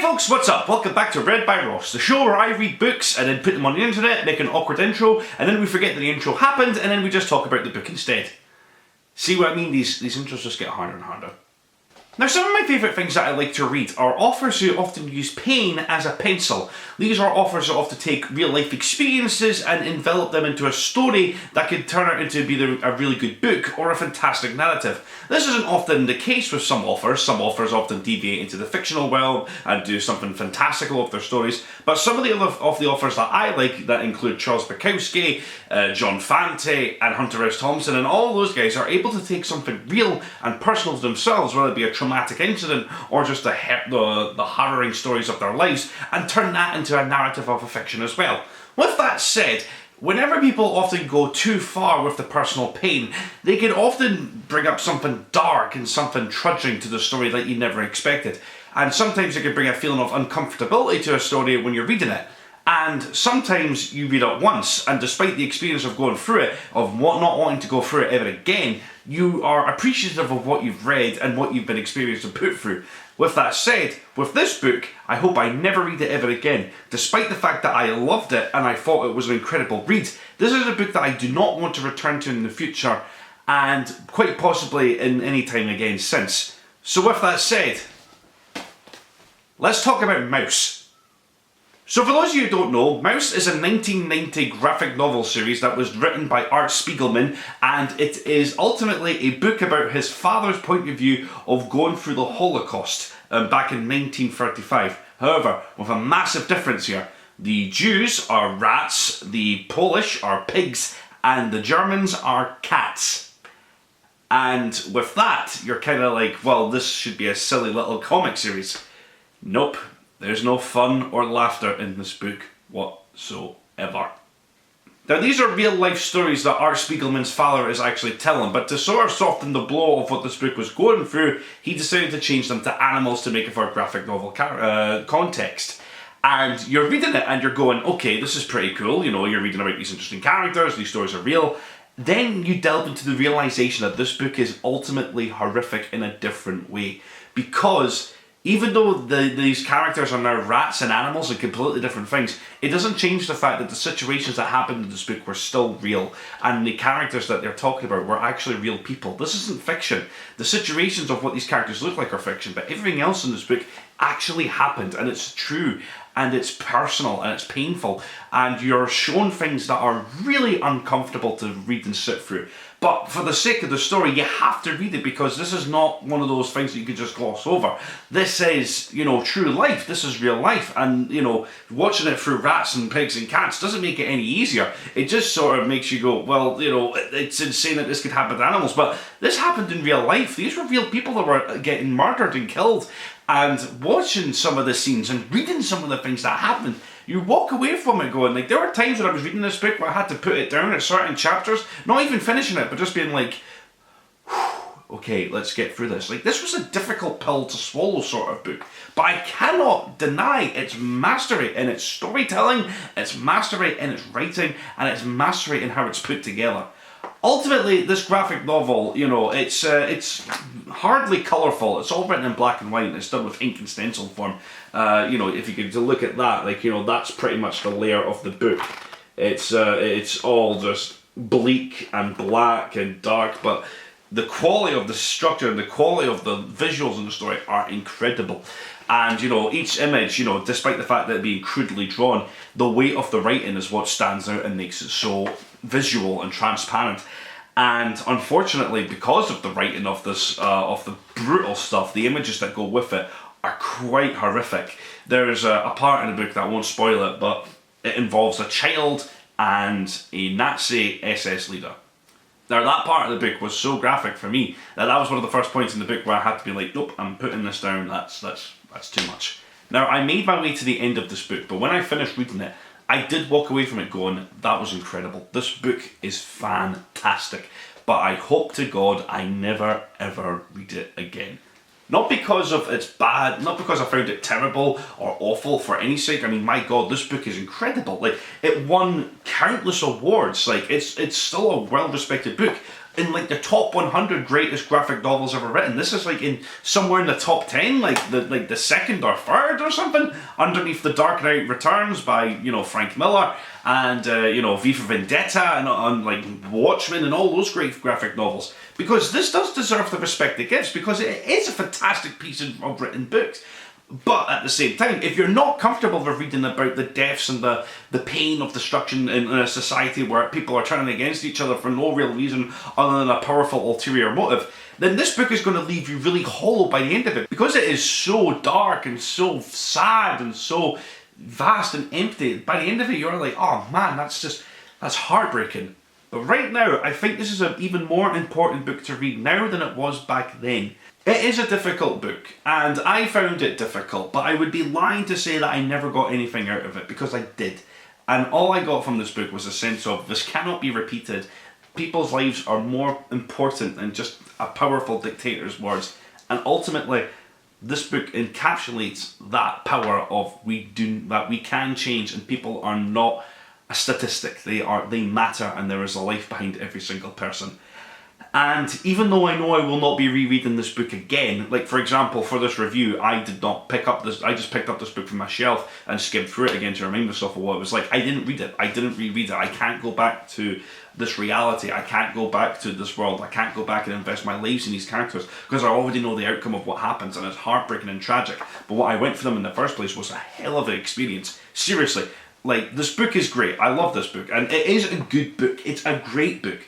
folks, what's up? Welcome back to Read by Ross, the show where I read books and then put them on the internet, make an awkward intro, and then we forget that the intro happened, and then we just talk about the book instead. See what I mean? These intros just get harder and harder. Now, some of my favourite things that I like to read are authors who often use pain as a pencil. These are authors that often take real life experiences and envelop them into a story that could turn out into either a really good book or a fantastic narrative. This isn't often the case with some authors. Some authors often deviate into the fictional realm and do something fantastical with their stories. But some of the authors that I like, that include Charles Bukowski, John Fante, and Hunter S. Thompson, and all those guys are able to take something real and personal to themselves, whether it be a traumatic incident or just the harrowing stories of their lives, and turn that into a narrative of a fiction as well. With that said, whenever people often go too far with the personal pain, they can often bring up something dark and something trudging to the story that you never expected. And sometimes it can bring a feeling of uncomfortability to a story when you're reading it. And sometimes you read it once, and despite the experience of going through it, of not wanting to go through it ever again, you are appreciative of what you've read and what you've been experienced and put through. With that said, with this book, I hope I never read it ever again. Despite the fact that I loved it and I thought it was an incredible read, this is a book that I do not want to return to in the future, and quite possibly in any time again since. So with that said, let's talk about Maus. So for those of you who don't know, Maus is a 1990 graphic novel series that was written by Art Spiegelman, and it is ultimately a book about his father's point of view of going through the Holocaust back in 1935. However, with a massive difference here. The Jews are rats, the Polish are pigs, and the Germans are cats. And with that, you're kind of like, well, this should be a silly little comic series. Nope. There's no fun or laughter in this book whatsoever. Now, these are real life stories that Art Spiegelman's father is actually telling, but to sort of soften the blow of what this book was going through, he decided to change them to animals to make it for a graphic novel context. And you're reading it and you're going, okay, this is pretty cool, you know, you're reading about these interesting characters, these stories are real. Then you delve into the realization that this book is ultimately horrific in a different way, because even though these characters are now rats and animals and completely different things, it doesn't change the fact that the situations that happened in this book were still real, and the characters that they're talking about were actually real people. This isn't fiction. The situations of what these characters look like are fiction, but everything else in this book actually happened, and it's true, and it's personal, and it's painful, and you're shown things that are really uncomfortable to read and sit through. But for the sake of the story, you have to read it, because this is not one of those things that you could just gloss over. This is, you know, true life. This is real life. And, you know, watching it through rats and pigs and cats doesn't make it any easier. It just sort of makes you go, well, you know, it's insane that this could happen to animals. But this happened in real life. These were real people that were getting murdered and killed. And watching some of the scenes and reading some of the things that happened, you walk away from it going, like, there were times when I was reading this book where I had to put it down at certain chapters, not even finishing it, but just being like, okay, let's get through this. Like, this was a difficult pill to swallow sort of book, but I cannot deny its mastery in its storytelling, its mastery in its writing, and its mastery in how it's put together. Ultimately, this graphic novel, you know, it's hardly colourful. It's all written in black and white, and it's done with ink and stencil form. You know, if you could look at that, like, you know, that's pretty much the layer of the book. It's all just bleak and black and dark, but the quality of the structure and the quality of the visuals in the story are incredible. And, you know, each image, you know, despite the fact that it being crudely drawn, the weight of the writing is what stands out and makes it so visual and transparent. And unfortunately, because of the writing of this, of the brutal stuff, the images that go with it are quite horrific. There's a part in the book that I won't spoil it, but it involves a child and a Nazi SS leader. Now, that part of the book was so graphic for me that was one of the first points in the book where I had to be like, nope, I'm putting this down, that's too much. Now, I made my way to the end of this book, but when I finished reading it, I did walk away from it going, that was incredible. This book is fantastic, but I hope to God I never ever read it again. Not because of it's bad, not because I found it terrible or awful for any sake. I mean, my God, this book is incredible. Like, it won countless awards. Like, it's still a well-respected book. in like the top 100 greatest graphic novels ever written. This is like in somewhere in the top 10, like the second or third or something, underneath The Dark Knight Returns by, you know, Frank Miller, and you know, V for Vendetta, and like Watchmen, and all those great graphic novels. Because this does deserve the respect it gives, because it is a fantastic piece of written books. But at the same time, if you're not comfortable with reading about the deaths and the pain of destruction in a society where people are turning against each other for no real reason other than a powerful ulterior motive, then this book is going to leave you really hollow by the end of it. Because it is so dark and so sad and so vast and empty, by the end of it you're like, oh man, that's heartbreaking. But right now, I think this is an even more important book to read now than it was back then. It is a difficult book, and I found it difficult, but I would be lying to say that I never got anything out of it, because I did. And all I got from this book was a sense of, this cannot be repeated. People's lives are more important than just a powerful dictator's words. And ultimately, this book encapsulates that power of that we can change, and people are not a statistic. They matter, and there is a life behind every single person. And even though I know I will not be rereading this book again, like for example, for this review, I did not pick up this, I just picked up this book from my shelf and skimmed through it again to remind myself of what it was like. I didn't read it, I didn't reread it, I can't go back to this reality, I can't go back to this world, I can't go back and invest my lives in these characters, because I already know the outcome of what happens, and it's heartbreaking and tragic. But what I went for them in the first place was a hell of an experience. Seriously, like, this book is great, I love this book, and it is a good book, it's a great book.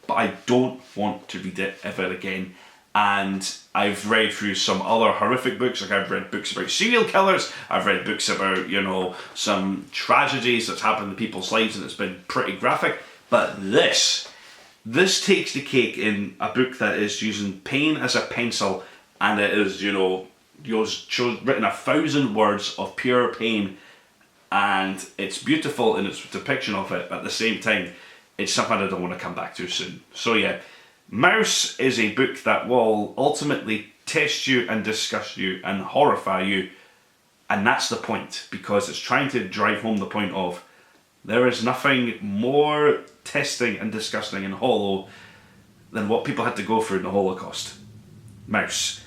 But I don't want to read it ever again. And I've read through some other horrific books, like I've read books about serial killers, I've read books about, you know, some tragedies that's happened in people's lives, and it's been pretty graphic. But this takes the cake in a book that is using pain as a pencil, and it is, you know, written 1,000 words of pure pain, and it's beautiful in its depiction of it, but at the same time, it's something I don't want to come back to soon. So yeah, Maus is a book that will ultimately test you and disgust you and horrify you, and that's the point, because it's trying to drive home the point of, there is nothing more testing and disgusting and hollow than what people had to go through in the Holocaust. Maus.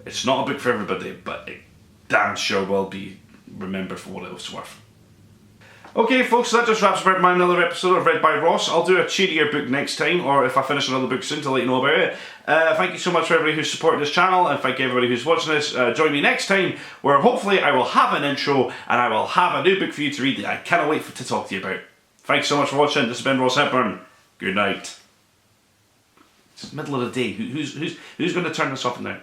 It's not a book for everybody, but it damn sure will be remembered for what it was worth. Okay folks, so that just wraps up my another episode of Read by Ross. I'll do a cheerier book next time, or if I finish another book soon, to let you know about it. Thank you so much for everybody who's supported this channel, and thank you everybody who's watching this. Join me next time, where hopefully I will have an intro, and I will have a new book for you to read that I cannot wait to talk to you about. Thanks so much for watching. This has been Ross Hepburn. Good night. It's the middle of the day. Who's going to turn this off now?